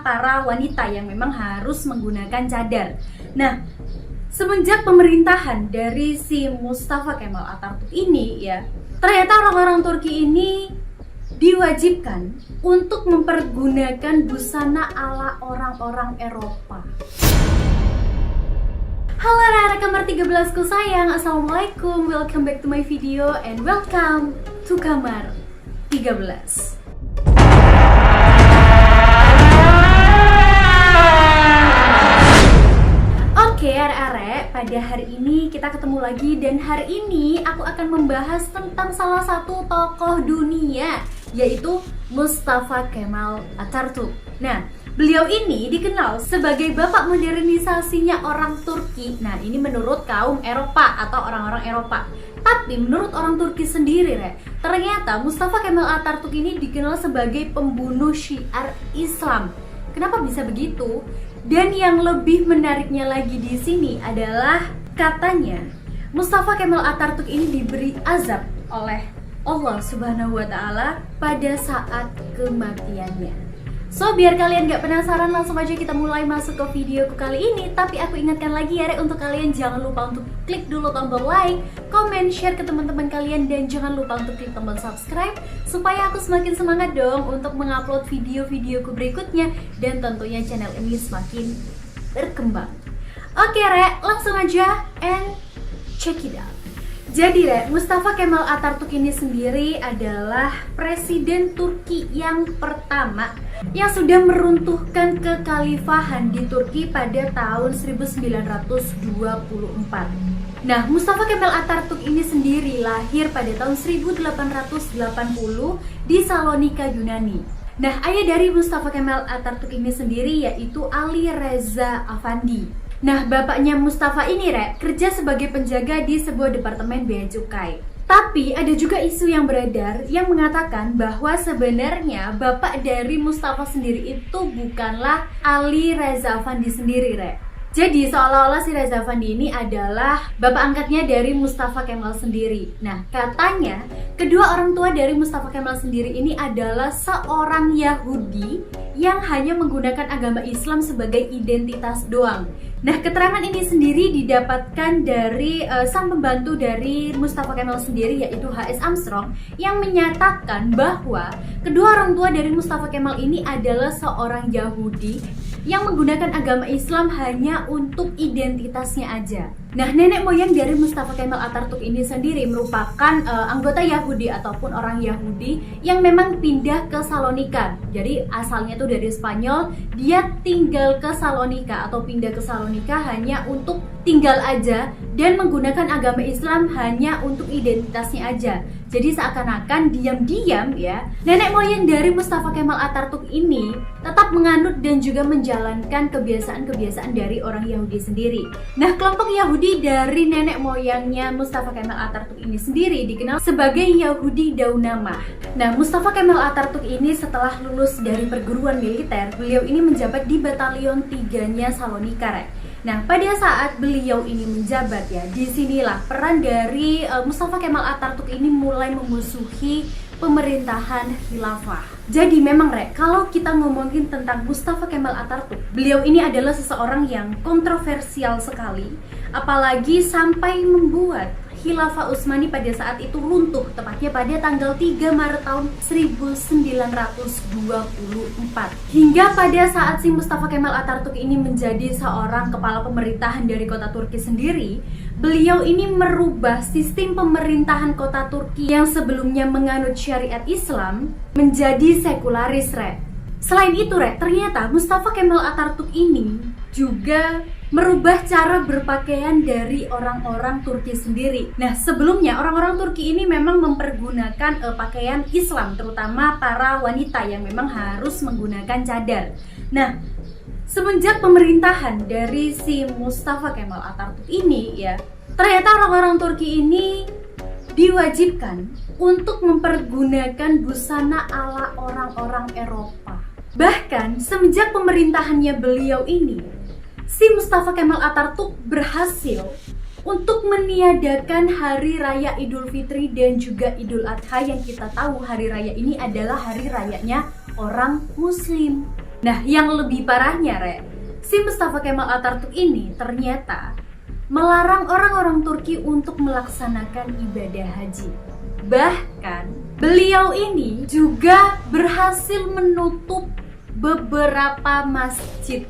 para wanita yang memang harus menggunakan cadar. Nah, semenjak pemerintahan dari si Mustafa Kemal Atatürk ini ya, ternyata orang-orang Turki ini diwajibkan untuk mempergunakan busana ala orang-orang Eropa. Halo anak-anak kamar 13 ku sayang, assalamualaikum, welcome back to my video and welcome to kamar 13. Oke arek-arek, pada hari ini kita ketemu lagi dan hari ini aku akan membahas tentang salah satu tokoh dunia, yaitu Mustafa Kemal Atatürk. Nah, beliau ini dikenal sebagai bapak modernisasinya orang Turki. Nah, ini menurut kaum Eropa atau orang-orang Eropa. Tapi menurut orang Turki sendiri, ternyata Mustafa Kemal Atatürk ini dikenal sebagai pembunuh syiar Islam. Kenapa bisa begitu? Dan yang lebih menariknya lagi di sini adalah katanya Mustafa Kemal Atatürk ini diberi azab oleh Allah Subhanahu wa Ta'ala pada saat kematiannya. So, biar kalian gak penasaran, langsung aja kita mulai masuk ke videoku kali ini. Tapi aku ingatkan lagi ya, untuk kalian jangan lupa untuk klik dulu tombol like, comment, share ke teman-teman kalian, dan jangan lupa untuk klik tombol subscribe supaya aku semakin semangat dong untuk mengupload video-videoku berikutnya dan tentunya channel ini semakin berkembang. Oke Rek, langsung aja and check it out. Jadi Mustafa Kemal Atatürk ini sendiri adalah presiden Turki yang pertama yang sudah meruntuhkan kekhalifahan di Turki pada tahun 1924. Nah, Mustafa Kemal Atatürk ini sendiri lahir pada tahun 1880 di Salonika, Yunani. Nah, ayah dari Mustafa Kemal Atatürk ini sendiri yaitu Ali Reza Afandi. Nah, bapaknya Mustafa ini kerja sebagai penjaga di sebuah departemen bea cukai. Tapi ada juga isu yang beredar yang mengatakan bahwa sebenarnya bapak dari Mustafa sendiri itu bukanlah Ali Reza Afandi sendiri, Jadi seolah-olah si Reza Afandi ini adalah bapak angkatnya dari Mustafa Kemal sendiri. Nah, katanya kedua orang tua dari Mustafa Kemal sendiri ini adalah seorang Yahudi yang hanya menggunakan agama Islam sebagai identitas doang. Nah, keterangan ini sendiri didapatkan dari sang pembantu dari Mustafa Kemal sendiri, yaitu H.S. Armstrong, yang menyatakan bahwa kedua orang tua dari Mustafa Kemal ini adalah seorang Yahudi yang menggunakan agama Islam hanya untuk identitasnya aja. Nah, nenek moyang dari Mustafa Kemal Atatürk ini sendiri merupakan anggota Yahudi ataupun orang Yahudi yang memang pindah ke Salonika. Jadi asalnya tuh dari Spanyol, dia tinggal ke Salonika atau pindah ke Salonika hanya untuk tinggal aja dan menggunakan agama Islam hanya untuk identitasnya aja. Jadi seakan-akan diam-diam ya, nenek moyang dari Mustafa Kemal Atatürk ini tetap menganut dan juga menjalankan kebiasaan-kebiasaan dari orang Yahudi sendiri. Nah, kelompok Yahudi dari nenek moyangnya Mustafa Kemal Atatürk ini sendiri dikenal sebagai Yahudi Daunamah. Nah, Mustafa Kemal Atatürk ini setelah lulus dari perguruan militer, beliau ini menjabat di Batalion 3-nya Salonika. Nah, pada saat beliau ini menjabat ya, disinilah peran dari Mustafa Kemal Atatürk ini mulai memusuhi pemerintahan khilafah. Jadi memang kalau kita ngomongin tentang Mustafa Kemal Atatürk, beliau ini adalah seseorang yang kontroversial sekali, apalagi sampai membuat Khilafah Utsmani pada saat itu runtuh, tepatnya pada tanggal 3 Maret tahun 1924. Hingga pada saat si Mustafa Kemal Atatürk ini menjadi seorang kepala pemerintahan dari kota Turki sendiri, beliau ini merubah sistem pemerintahan kota Turki yang sebelumnya menganut syariat Islam menjadi sekularis, Selain itu, ternyata Mustafa Kemal Atatürk ini juga merubah cara berpakaian dari orang-orang Turki sendiri. Nah, sebelumnya orang-orang Turki ini memang mempergunakan pakaian Islam, terutama para wanita yang memang harus menggunakan cadar. Nah, semenjak pemerintahan dari si Mustafa Kemal Atatürk ini ya, ternyata orang-orang Turki ini diwajibkan untuk mempergunakan busana ala orang-orang Eropa. Bahkan semenjak pemerintahannya beliau ini, si Mustafa Kemal Atatürk berhasil untuk meniadakan hari raya Idul Fitri dan juga Idul Adha, yang kita tahu hari raya ini adalah hari rayanya orang Muslim. Nah, yang lebih parahnya, si Mustafa Kemal Atatürk ini ternyata melarang orang-orang Turki untuk melaksanakan ibadah haji. Bahkan, beliau ini juga berhasil menutup beberapa masjid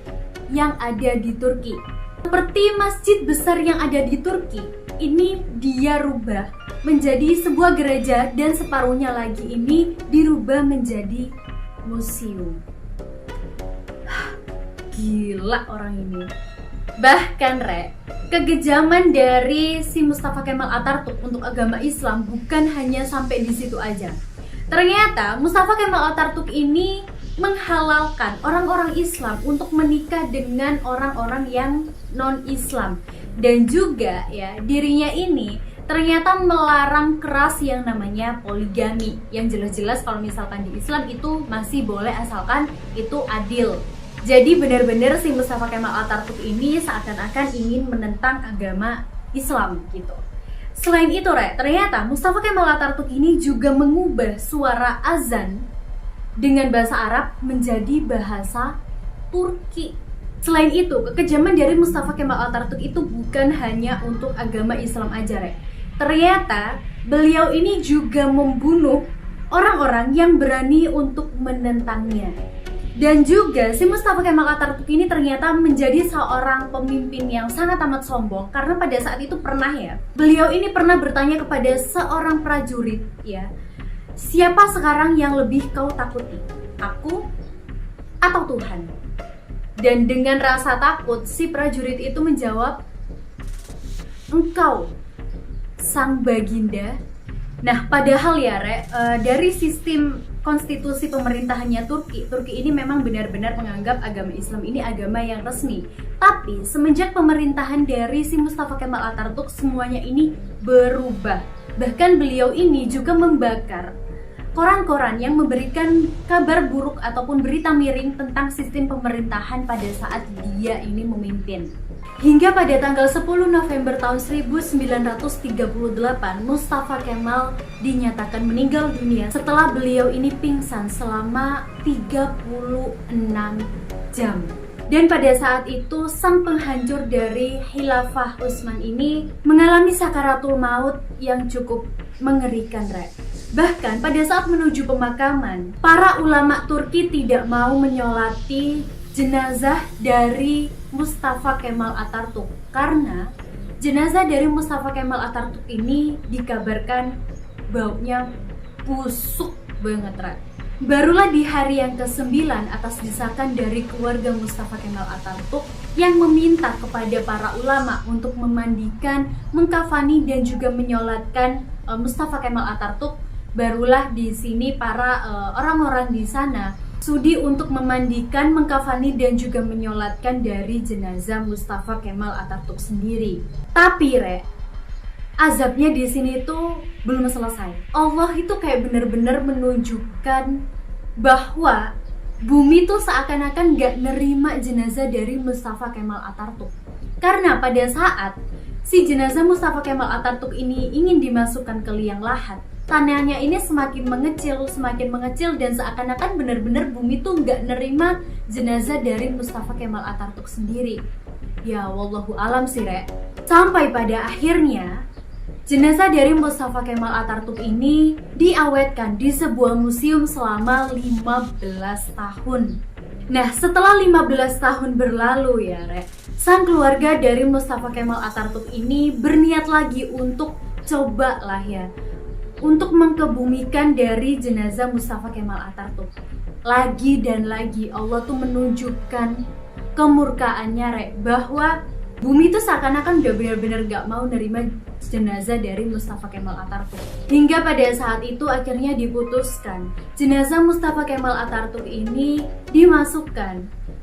yang ada di Turki. Seperti masjid besar yang ada di Turki, ini dia rubah menjadi sebuah gereja dan separuhnya lagi ini dirubah menjadi museum. Gila orang ini. Bahkan kekejaman dari si Mustafa Kemal Atatürk untuk agama Islam bukan hanya sampai di situ aja. Ternyata Mustafa Kemal Atatürk ini menghalalkan orang-orang Islam untuk menikah dengan orang-orang yang non-Islam. Dan juga ya, dirinya ini ternyata melarang keras yang namanya poligami. Yang jelas-jelas kalau misalkan di Islam itu masih boleh asalkan itu adil. Jadi benar-benar si Mustafa Kemal Atatürk ini seakan-akan ingin menentang agama Islam gitu. Selain itu ternyata Mustafa Kemal Atatürk ini juga mengubah suara azan dengan bahasa Arab menjadi bahasa Turki. Selain itu, kekejaman dari Mustafa Kemal Atatürk itu bukan hanya untuk agama Islam aja, Ternyata beliau ini juga membunuh orang-orang yang berani untuk menentangnya. Dan juga si Mustafa Kemal Atatürk ini ternyata menjadi seorang pemimpin yang sangat amat sombong, karena pada saat itu beliau ini pernah bertanya kepada seorang prajurit, ya, siapa sekarang yang lebih kau takuti, aku atau Tuhan? Dan dengan rasa takut si prajurit itu menjawab, engkau, sang baginda. Nah, padahal ya dari sistem konstitusi pemerintahannya Turki ini memang benar-benar menganggap agama Islam ini agama yang resmi. Tapi semenjak pemerintahan dari si Mustafa Kemal Atatürk, semuanya ini berubah. Bahkan beliau ini juga membakar koran-koran yang memberikan kabar buruk ataupun berita miring tentang sistem pemerintahan pada saat dia ini memimpin. Hingga pada tanggal 10 November tahun 1938, Mustafa Kemal dinyatakan meninggal dunia setelah beliau ini pingsan selama 36 jam. Dan pada saat itu, sang penghancur dari Khilafah Utsman ini mengalami sakaratul maut yang cukup mengerikan, Bahkan pada saat menuju pemakaman, para ulama Turki tidak mau menyolati jenazah dari Mustafa Kemal Atatürk karena jenazah dari Mustafa Kemal Atatürk ini dikabarkan baunya busuk banget, Barulah di hari yang ke-9 atas desakan dari keluarga Mustafa Kemal Atatürk yang meminta kepada para ulama untuk memandikan, mengkafani dan juga menyolatkan Mustafa Kemal Atatürk, barulah di sini para orang-orang di sana sudi untuk memandikan, mengkafani dan juga menyolatkan dari jenazah Mustafa Kemal Atatürk sendiri. Tapi azabnya di sini tuh belum selesai. Allah itu kayak benar-benar menunjukkan bahwa bumi tuh seakan-akan gak nerima jenazah dari Mustafa Kemal Atatürk. Karena pada saat si jenazah Mustafa Kemal Atatürk ini ingin dimasukkan ke liang lahat, tanahnya ini semakin mengecil dan seakan-akan benar-benar bumi tuh gak nerima jenazah dari Mustafa Kemal Atatürk sendiri. Ya wallahu alam sih, Sampai pada akhirnya jenazah dari Mustafa Kemal Atatürk ini diawetkan di sebuah museum selama 15 tahun. Nah, setelah 15 tahun berlalu ya, sang keluarga dari Mustafa Kemal Atatürk ini berniat lagi untuk untuk mengkebumikan dari jenazah Mustafa Kemal Atatürk. Lagi dan lagi Allah tuh menunjukkan kemurkaannya, bahwa bumi itu seakan-akan udah benar-benar gak mau nerima jenazah dari Mustafa Kemal Atatürk. Hingga pada saat itu akhirnya diputuskan jenazah Mustafa Kemal Atatürk ini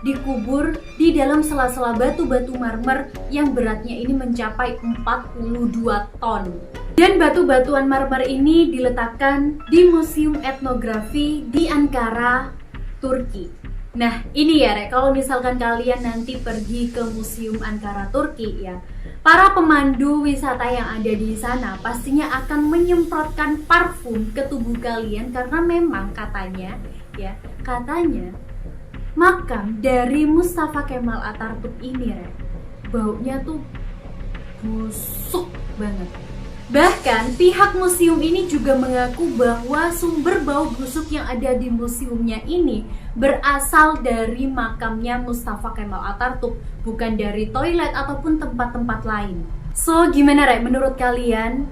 dikubur di dalam sela-sela batu-batu marmer yang beratnya ini mencapai 42 ton. Dan batu-batuan marmer ini diletakkan di Museum Etnografi di Ankara, Turki. Nah ini ya kalau misalkan kalian nanti pergi ke Museum Ankara Turki ya, para pemandu wisata yang ada di sana pastinya akan menyemprotkan parfum ke tubuh kalian karena memang katanya makam dari Mustafa Kemal Atatürk ini, Rek, baunya tuh busuk banget. Bahkan pihak museum ini juga mengaku bahwa sumber bau busuk yang ada di museumnya ini berasal dari makamnya Mustafa Kemal Atatürk, bukan dari toilet ataupun tempat-tempat lain. So, gimana, Rek, menurut kalian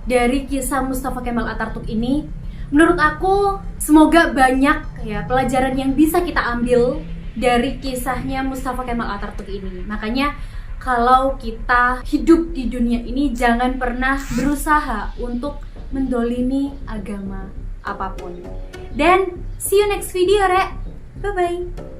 dari kisah Mustafa Kemal Atatürk ini? Menurut aku, semoga banyak ya pelajaran yang bisa kita ambil dari kisahnya Mustafa Kemal Atatürk ini. Makanya kalau kita hidup di dunia ini, jangan pernah berusaha untuk mendolimi agama apapun. Dan see you next video, Rek. Bye-bye.